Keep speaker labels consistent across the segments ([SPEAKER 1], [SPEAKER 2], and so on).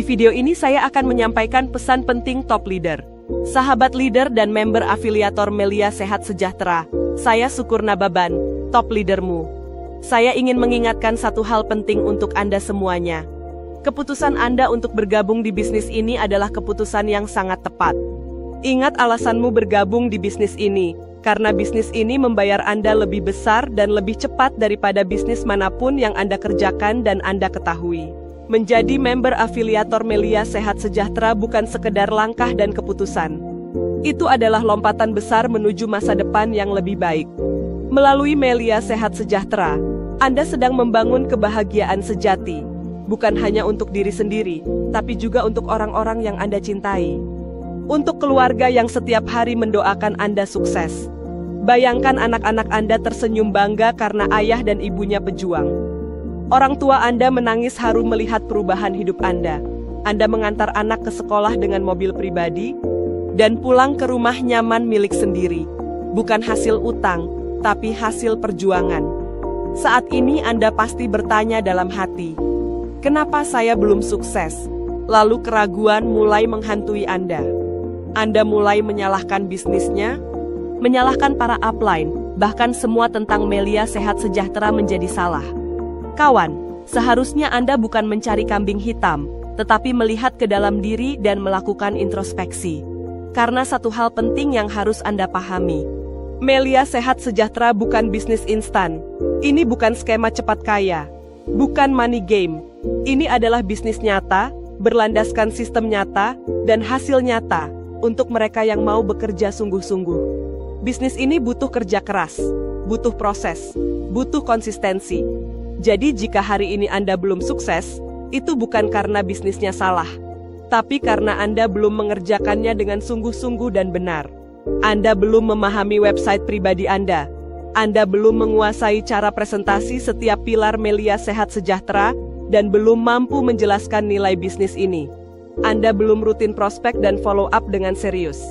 [SPEAKER 1] video ini saya akan menyampaikan pesan penting top leader. Sahabat leader dan member afiliator Melia Sehat Sejahtera, saya Sukurna Baban, top leadermu. Saya ingin mengingatkan satu hal penting untuk Anda semuanya. Keputusan Anda untuk bergabung di bisnis ini adalah keputusan yang sangat tepat. Ingat alasanmu bergabung di bisnis ini, karena bisnis ini membayar Anda lebih besar dan lebih cepat daripada bisnis manapun yang Anda kerjakan dan Anda ketahui. Menjadi member afiliator Melia Sehat Sejahtera bukan sekedar langkah dan keputusan. Itu adalah lompatan besar menuju masa depan yang lebih baik. Melalui Melia Sehat Sejahtera, Anda sedang membangun kebahagiaan sejati. Bukan hanya untuk diri sendiri, tapi juga untuk orang-orang yang Anda cintai. Untuk keluarga yang setiap hari mendoakan Anda sukses. Bayangkan anak-anak Anda tersenyum bangga karena ayah dan ibunya pejuang. Orang tua Anda menangis haru melihat perubahan hidup Anda. Anda mengantar anak ke sekolah dengan mobil pribadi, dan pulang ke rumah nyaman milik sendiri. Bukan hasil utang, tapi hasil perjuangan. Saat ini Anda pasti bertanya dalam hati, kenapa saya belum sukses? Lalu keraguan mulai menghantui Anda. Anda mulai menyalahkan bisnisnya, menyalahkan para upline, bahkan semua tentang Melia Sehat Sejahtera menjadi salah. Kawan, seharusnya Anda bukan mencari kambing hitam, tetapi melihat ke dalam diri dan melakukan introspeksi. Karena satu hal penting yang harus Anda pahami. Melia Sehat Sejahtera bukan bisnis instan. Ini bukan skema cepat kaya. Bukan money game. Ini adalah bisnis nyata, berlandaskan sistem nyata, dan hasil nyata, untuk mereka yang mau bekerja sungguh-sungguh. Bisnis ini butuh kerja keras, butuh proses, butuh konsistensi. Jadi jika hari ini Anda belum sukses, itu bukan karena bisnisnya salah, tapi karena Anda belum mengerjakannya dengan sungguh-sungguh dan benar. Anda belum memahami website pribadi Anda belum menguasai cara presentasi setiap pilar Melia Sehat Sejahtera, dan belum mampu menjelaskan nilai bisnis ini. Anda belum rutin prospek dan follow up dengan serius.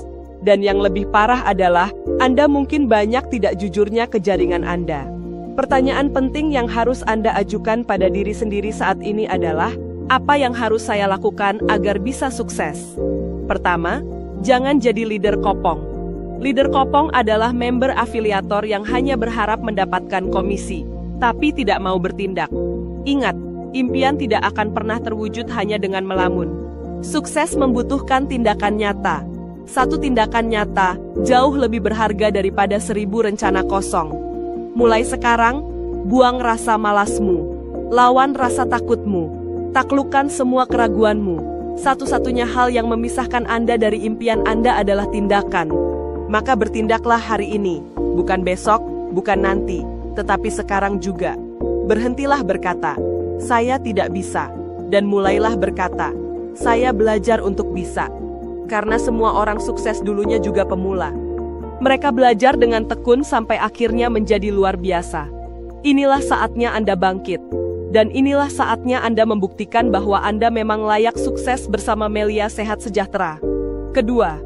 [SPEAKER 1] Dan yang lebih parah adalah, Anda mungkin banyak tidak jujurnya ke jaringan Anda. Pertanyaan penting yang harus Anda ajukan pada diri sendiri saat ini adalah, apa yang harus saya lakukan agar bisa sukses? Pertama, jangan jadi leader kopong. Leader kopong adalah member afiliator yang hanya berharap mendapatkan komisi, tapi tidak mau bertindak. Ingat, impian tidak akan pernah terwujud hanya dengan melamun. Sukses membutuhkan tindakan nyata. Satu tindakan nyata jauh lebih berharga daripada 1000 rencana kosong. Mulai sekarang, buang rasa malasmu, lawan rasa takutmu, taklukkan semua keraguanmu. Satu-satunya hal yang memisahkan Anda dari impian Anda adalah tindakan. Maka bertindaklah hari ini, bukan besok, bukan nanti, tetapi sekarang juga. Berhentilah berkata, saya tidak bisa, dan mulailah berkata, saya belajar untuk bisa. Karena semua orang sukses dulunya juga pemula. Mereka belajar dengan tekun sampai akhirnya menjadi luar biasa. Inilah saatnya Anda bangkit. Dan inilah saatnya Anda membuktikan bahwa Anda memang layak sukses bersama Melia Sehat Sejahtera. Kedua,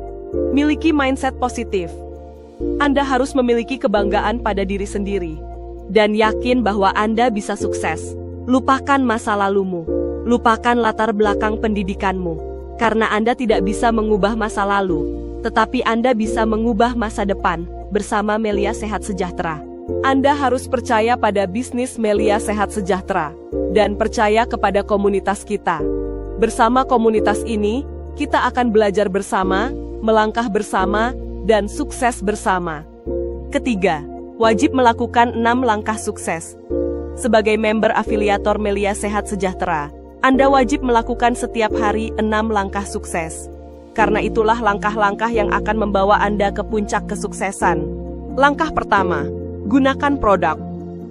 [SPEAKER 1] miliki mindset positif. Anda harus memiliki kebanggaan pada diri sendiri. Dan yakin bahwa Anda bisa sukses. Lupakan masa lalumu. Lupakan latar belakang pendidikanmu. Karena Anda tidak bisa mengubah masa lalu. Tetapi Anda bisa mengubah masa depan bersama Melia Sehat Sejahtera. Anda harus percaya pada bisnis Melia Sehat Sejahtera dan percaya kepada komunitas kita. Bersama komunitas ini, kita akan belajar bersama, melangkah bersama, dan sukses bersama. Ketiga, wajib melakukan 6 langkah sukses. Sebagai member afiliator Melia Sehat Sejahtera, Anda wajib melakukan setiap hari 6 langkah sukses. Karena itulah langkah-langkah yang akan membawa Anda ke puncak kesuksesan. Langkah pertama, gunakan produk.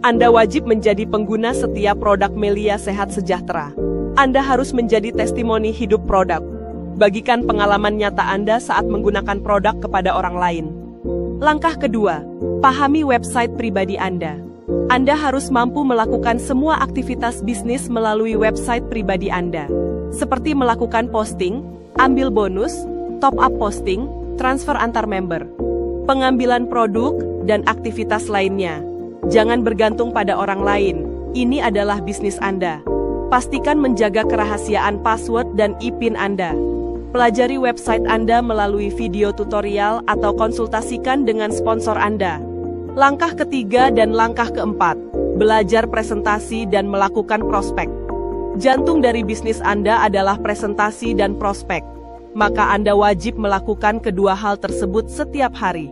[SPEAKER 1] Anda wajib menjadi pengguna setiap produk Melia Sehat Sejahtera. Anda harus menjadi testimoni hidup produk. Bagikan pengalaman nyata Anda saat menggunakan produk kepada orang lain. Langkah kedua, pahami website pribadi Anda. Anda harus mampu melakukan semua aktivitas bisnis melalui website pribadi Anda. Seperti melakukan posting, ambil bonus, top up posting, transfer antar member, pengambilan produk, dan aktivitas lainnya. Jangan bergantung pada orang lain. Ini adalah bisnis Anda. Pastikan menjaga kerahasiaan password dan IPIN Anda. Pelajari website Anda melalui video tutorial atau konsultasikan dengan sponsor Anda. Langkah ketiga dan langkah keempat, belajar presentasi dan melakukan prospek. Jantung dari bisnis Anda adalah presentasi dan prospek. Maka Anda wajib melakukan kedua hal tersebut setiap hari.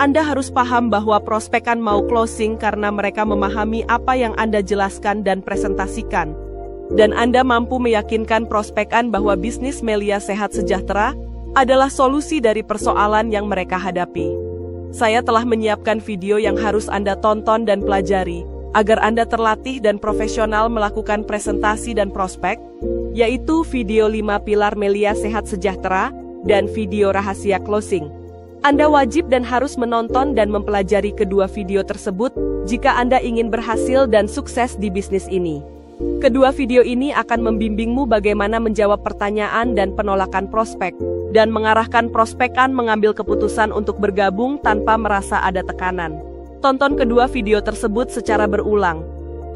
[SPEAKER 1] Anda harus paham bahwa prospekan mau closing karena mereka memahami apa yang Anda jelaskan dan presentasikan. Dan Anda mampu meyakinkan prospekan bahwa bisnis Melia Sehat Sejahtera adalah solusi dari persoalan yang mereka hadapi. Saya telah menyiapkan video yang harus Anda tonton dan pelajari, agar Anda terlatih dan profesional melakukan presentasi dan prospek, yaitu video 5 pilar Melia Sehat Sejahtera dan video rahasia closing. Anda wajib dan harus menonton dan mempelajari kedua video tersebut jika Anda ingin berhasil dan sukses di bisnis ini. Kedua video ini akan membimbingmu bagaimana menjawab pertanyaan dan penolakan prospek, dan mengarahkan prospekan mengambil keputusan untuk bergabung tanpa merasa ada tekanan. Tonton kedua video tersebut secara berulang.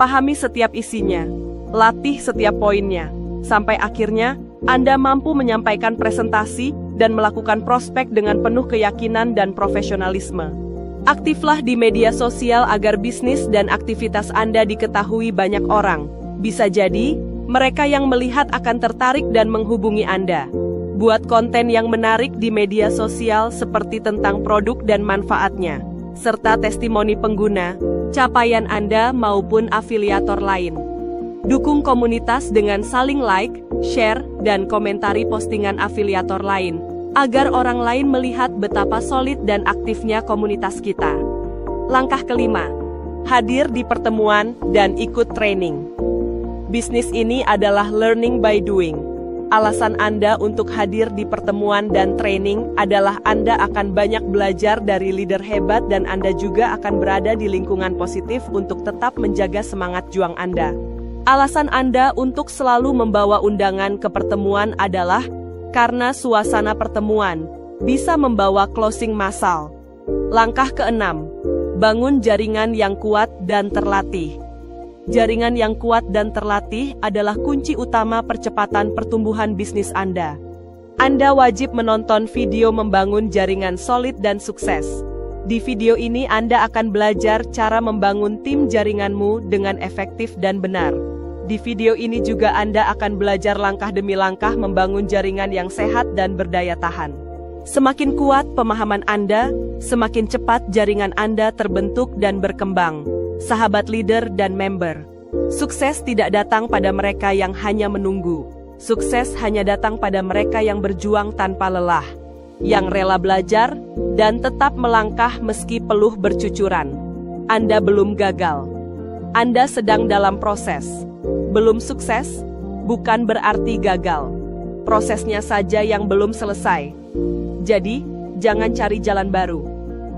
[SPEAKER 1] Pahami setiap isinya, latih setiap poinnya, sampai akhirnya Anda mampu menyampaikan presentasi dan melakukan prospek dengan penuh keyakinan dan profesionalisme. Aktiflah di media sosial agar bisnis dan aktivitas Anda diketahui banyak orang. Bisa jadi, mereka yang melihat akan tertarik dan menghubungi Anda. Buat konten yang menarik di media sosial seperti tentang produk dan manfaatnya, serta testimoni pengguna, capaian Anda maupun afiliator lain. Dukung komunitas dengan saling like, share, dan komentari postingan afiliator lain, agar orang lain melihat betapa solid dan aktifnya komunitas kita. Langkah kelima, hadir di pertemuan dan ikut training. Bisnis ini adalah learning by doing. Alasan Anda untuk hadir di pertemuan dan training adalah Anda akan banyak belajar dari leader hebat dan Anda juga akan berada di lingkungan positif untuk tetap menjaga semangat juang Anda. Alasan Anda untuk selalu membawa undangan ke pertemuan adalah karena suasana pertemuan bisa membawa closing massal. Langkah keenam, bangun jaringan yang kuat dan terlatih. Jaringan yang kuat dan terlatih adalah kunci utama percepatan pertumbuhan bisnis Anda. Anda wajib menonton video membangun jaringan solid dan sukses. Di video ini Anda akan belajar cara membangun tim jaringanmu dengan efektif dan benar. Di video ini juga Anda akan belajar langkah demi langkah membangun jaringan yang sehat dan berdaya tahan. Semakin kuat pemahaman Anda, semakin cepat jaringan Anda terbentuk dan berkembang. Sahabat leader dan member, sukses tidak datang pada mereka yang hanya menunggu. Sukses hanya datang pada mereka yang berjuang tanpa lelah, yang rela belajar dan tetap melangkah meski peluh bercucuran. Anda belum gagal. Anda sedang dalam proses. Belum sukses bukan berarti gagal. Prosesnya saja yang belum selesai. Jadi, jangan cari jalan baru.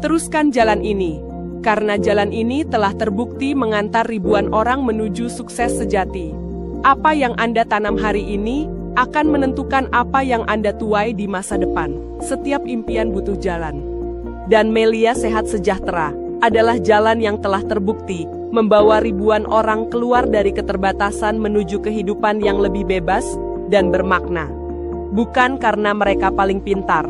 [SPEAKER 1] Teruskan jalan ini. Karena jalan ini telah terbukti mengantar ribuan orang menuju sukses sejati. Apa yang Anda tanam hari ini akan menentukan apa yang Anda tuai di masa depan. Setiap impian butuh jalan. Dan Melia Sehat Sejahtera adalah jalan yang telah terbukti membawa ribuan orang keluar dari keterbatasan menuju kehidupan yang lebih bebas dan bermakna. Bukan karena mereka paling pintar,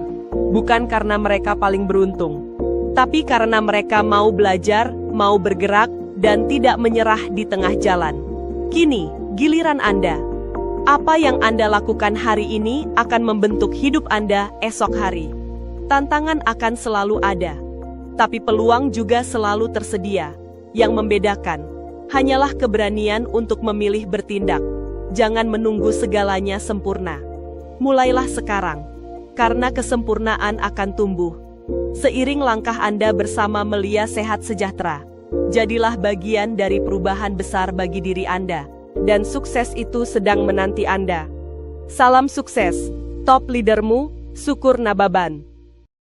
[SPEAKER 1] bukan karena mereka paling beruntung, tapi karena mereka mau belajar, mau bergerak, dan tidak menyerah di tengah jalan. Kini, giliran Anda. Apa yang Anda lakukan hari ini akan membentuk hidup Anda esok hari. Tantangan akan selalu ada, tapi peluang juga selalu tersedia. Yang membedakan, hanyalah keberanian untuk memilih bertindak. Jangan menunggu segalanya sempurna. Mulailah sekarang, karena kesempurnaan akan tumbuh seiring langkah Anda bersama Melia Sehat Sejahtera. Jadilah bagian dari perubahan besar bagi diri Anda, dan sukses itu sedang menanti Anda. Salam sukses, top leadermu, Syukur Nababan.